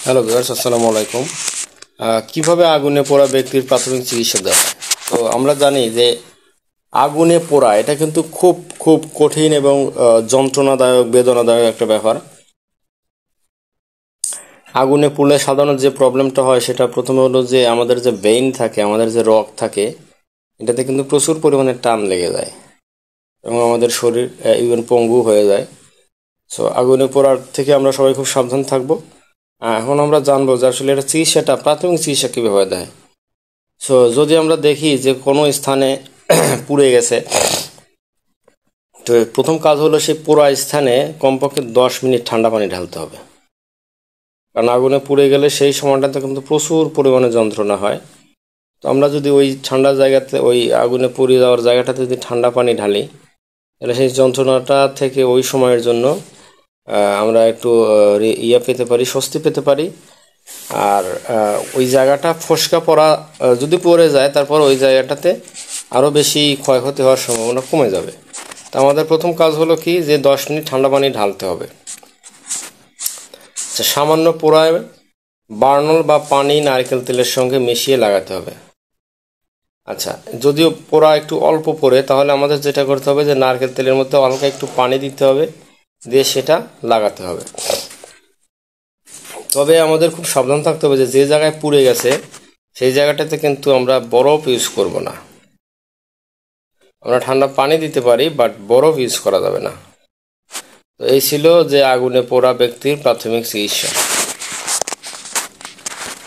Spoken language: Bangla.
হ্যালো ভিউয়ার্স, আসসালামু আলাইকুম। কিভাবে আগুনে পোড়া ব্যক্তির প্রাথমিক চিকিৎসা দেওয়া হয়? তো আমরা জানি যে আগুনে পোড়া এটা কিন্তু খুব খুব কঠিন এবং যন্ত্রণাদায়ক, বেদনাদায়ক একটা ব্যাপার। আগুনে পুড়লে সাধারণত যে প্রবলেমটা হয় সেটা প্রথমে হলো যে আমাদের যে ভেইন থাকে, আমাদের যে রগ থাকে, এটাতে কিন্তু প্রচুর পরিমাণে টান লেগে যায় এবং আমাদের শরীর ইভেন পঙ্গু হয়ে যায়। সো আগুনে পোড়ার থেকে আমরা সবাই খুব সাবধান থাকবো। এখন আমরা জানবো যে আসলে এটা চিকিৎসাটা, প্রাথমিক চিকিৎসা কীভাবে দেয়। সো যদি আমরা দেখি যে কোনো স্থানে পুড়ে গেছে, তো প্রথম কাজ হলো সেই পোড়া স্থানে কমপক্ষে 10 মিনিট ঠান্ডা পানি ঢালতে হবে। কারণ আগুনে পুড়ে গেলে সেই সময়টাতে কিন্তু প্রচুর পরিমাণে যন্ত্রণা হয়। তো আমরা যদি ওই ঠান্ডা জায়গাতে, ওই আগুনে পুড়ে যাওয়ার জায়গাটাতে যদি ঠান্ডা পানি ঢালি, তাহলে সেই যন্ত্রণাটা থেকে ওই সময়ের জন্য আমরা একটু পেতে পারি, স্বস্তি পেতে পারি। আর ওই জায়গাটা ফোসকা পড়া যদি পড়ে যায়, তারপর ওই জায়গাটাতে আরও বেশি ক্ষয়ক্ষতি হওয়ার সম্ভাবনা কমে যাবে। তা আমাদের প্রথম কাজ হলো কি, যে 10 মিনিট ঠান্ডা পানি ঢালতে হবে। সামান্য পোড়ায় বার্নল বা পানি নারকেল তেলের সঙ্গে মিশিয়ে লাগাতে হবে। আচ্ছা, যদিও পোড়া একটু অল্প পড়ে, তাহলে আমাদের যেটা করতে হবে যে নারকেল তেলের মধ্যে হালকা একটু পানি দিতে হবে, দিয়ে সেটা লাগাতে হবে। তবে আমাদের খুব সাবধান থাকতে হবে যে যে জায়গায় পুড়ে গেছে সেই জায়গাটাতে কিন্তু আমরা বরফ ইউজ করব না। আমরা ঠান্ডা পানি দিতে পারি, বাট বরফ ইউজ করা যাবে না। তো এই ছিল যে আগুনে পোড়া ব্যক্তির প্রাথমিক চিকিৎসা।